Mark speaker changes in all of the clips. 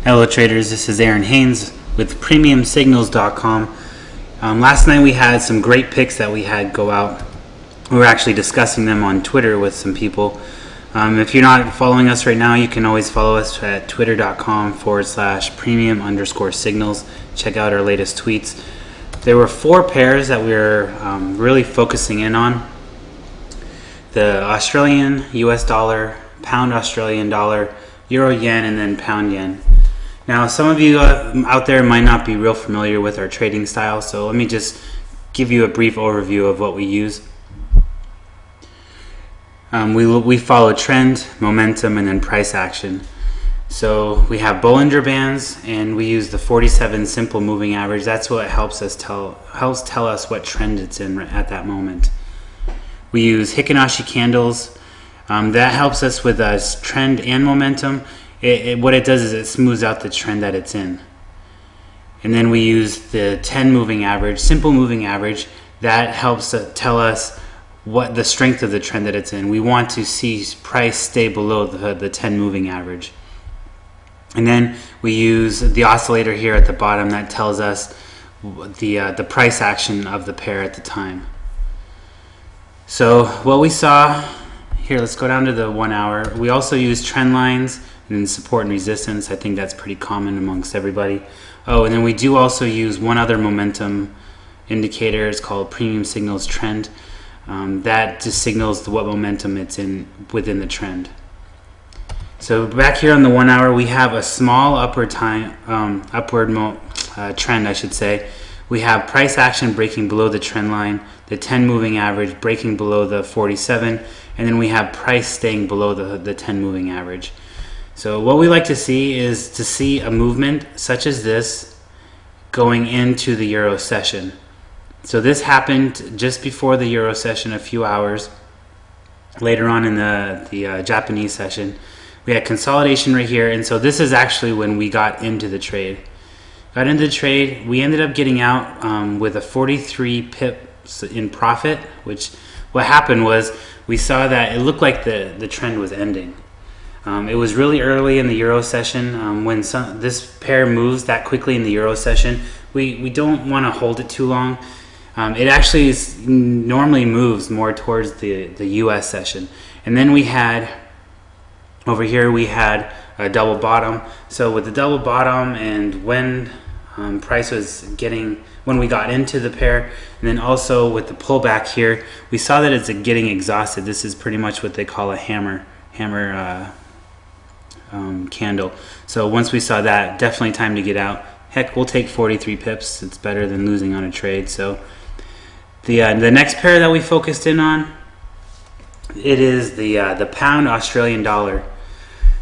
Speaker 1: Hello traders, this is Aaron Haynes with PremiumSignals.com. Last night we had some great picks that we had go out. We were actually discussing them on Twitter with some people. If you're not following us right now, you can always follow us at twitter.com/premium_signals. Check out our latest tweets. There were 4 pairs that we were really focusing in on. The Australian US dollar, pound Australian dollar, euro yen, and then pound yen. Now, some of you out there might not be real familiar with our trading style, so let me just give you a brief overview of what we use. We follow trend, momentum, and then price action. So we have Bollinger Bands, and we use the 47 simple moving average. That's what helps tell us what trend it's in at that moment. We use Hikinashi candles. That helps us with trend and momentum. What it does is it smooths out the trend that it's in. And then we use the 10 moving average, simple moving average. That helps tell us what the strength of the trend that it's in. We want to see price stay below the 10 moving average. And then we use the oscillator here at the bottom that tells us the price action of the pair at the time. So what we saw here, let's go down to the 1 hour. We also use trend lines and support and resistance. I think that's pretty common amongst everybody. Oh, and then we do also use one other momentum indicator. It's called Premium Signals Trend. That just signals what momentum it's in within the trend. So back here on the 1 hour, we have a small upward trend, I should say. We have price action breaking below the trend line, the 10 moving average breaking below the 47, and then we have price staying below the 10 moving average. So what we like to see is to see a movement such as this going into the Euro session. So this happened just before the Euro session, a few hours later on in the Japanese session. We had consolidation right here, and so this is actually when we got into the trade. We ended up getting out with a 43 pips in profit, which what happened was we saw that it looked like the trend was ending. It was really early in the Euro session. When this pair moves that quickly in the Euro session, we don't want to hold it too long. It actually normally moves more towards the US session. And then we had, over here we had a double bottom. So with the double bottom and when price was when we got into the pair, and then also with the pullback here, we saw that it's getting exhausted. This is pretty much what they call a hammer candle. So once we saw that, definitely time to get out. Heck, we'll take 43 pips. It's better than losing on a trade. So the next pair that we focused in on, it is the pound Australian dollar.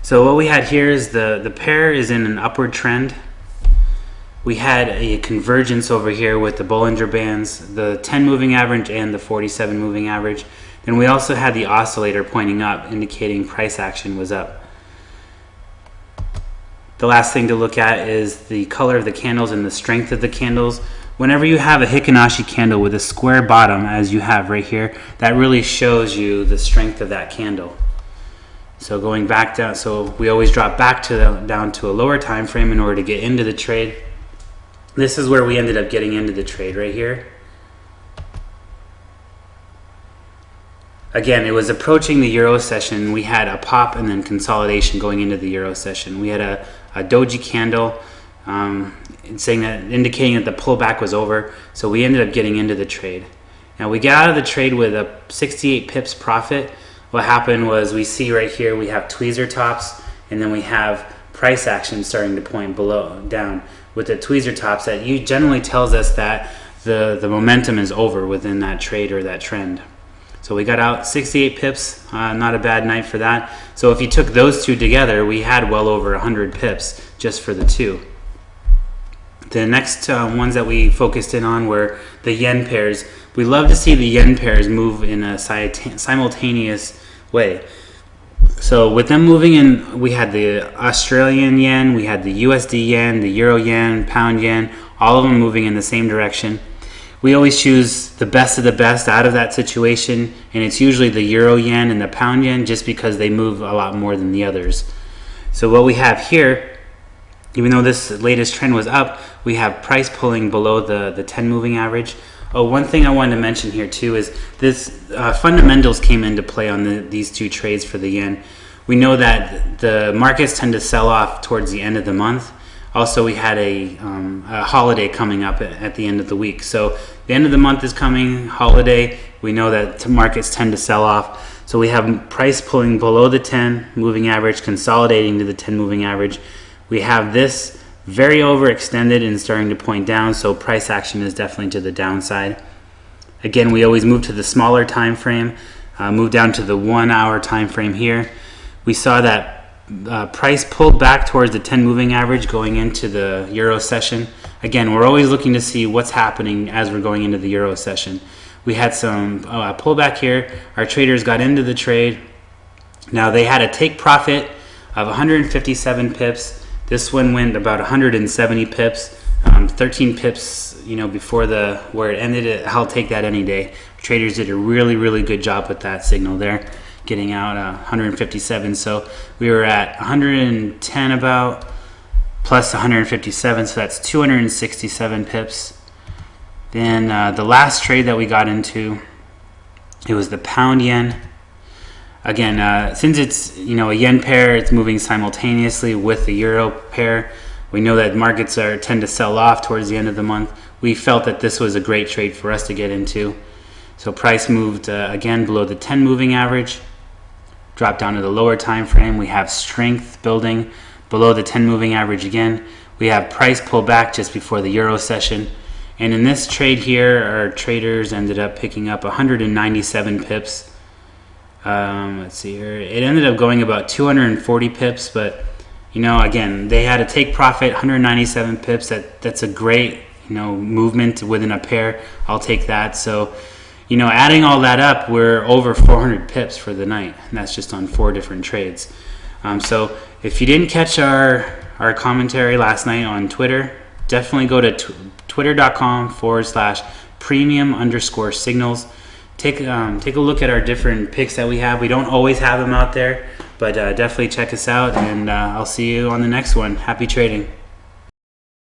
Speaker 1: So what we had here is the pair is in an upward trend. We had a convergence over here with the Bollinger Bands, the 10 moving average and the 47 moving average. Then we also had the oscillator pointing up, indicating price action was up. The last thing to look at is the color of the candles and the strength of the candles. Whenever you have a Hikinashi candle with a square bottom, as you have right here, that really shows you the strength of that candle. So going back down, so we always drop back down to a lower time frame in order to get into the trade. This is where we ended up getting into the trade right here. Again, it was approaching the Euro session. We had a pop and then consolidation going into the Euro session. We had a doji candle indicating that the pullback was over. So we ended up getting into the trade. Now we got out of the trade with a 68 pips profit. What happened was we see right here we have tweezer tops, and then we have price action starting to point down. With the tweezer tops, that generally tells us that the momentum is over within that trade or that trend. So we got out 68 pips, not a bad night for that. So if you took those two together, we had well over 100 pips just for the two. The next ones that we focused in on were the yen pairs. We love to see the yen pairs move in a simultaneous way. So with them moving in, we had the Australian yen, we had the USD yen, the euro yen, pound yen, all of them moving in the same direction. We always choose the best of the best out of that situation, and it's usually the euro yen and the pound yen just because they move a lot more than the others. So what we have here Even though this latest trend was up, we have price pulling below the 10 moving average. Oh, one thing I wanted to mention here too is this fundamentals came into play on these two trades for the yen. We know that the markets tend to sell off towards the end of the month. Also, we had a holiday coming up at the end of the week. So the end of the month is coming, holiday. We know that markets tend to sell off. So we have price pulling below the 10 moving average, consolidating to the 10 moving average. We have this very overextended and starting to point down, so price action is definitely to the downside. Again, we always move to the smaller time frame, move down to the 1 hour time frame here. We saw that price pulled back towards the 10 moving average going into the euro session. Again, we're always looking to see what's happening as we're going into the euro session. We had some pullback here. Our traders got into the trade. Now they had a take profit of 157 pips. This one went about 170 pips, 13 pips, before where it ended. I'll take that any day. Traders did a really, really good job with that signal there, getting out 157. So we were at 110 about, plus 157, so that's 267 pips. Then the last trade that we got into, it was the pound yen. Again, since it's a yen pair, it's moving simultaneously with the euro pair. We know that markets tend to sell off towards the end of the month. We felt that this was a great trade for us to get into. So price moved again below the 10 moving average, dropped down to the lower time frame. We have strength building below the 10 moving average again. We have price pull back just before the euro session. And in this trade here, our traders ended up picking up 197 pips. Let's see here. It ended up going about 240 pips, but again, they had a take profit 197 pips. That's a great movement within a pair. I'll take that. So adding all that up, we're over 400 pips for the night, and that's just on 4 different trades. So if you didn't catch our commentary last night on Twitter, definitely go to twitter.com/premium_signals. Take a look at our different picks that we have. We don't always have them out there, but definitely check us out, and I'll see you on the next one. Happy trading.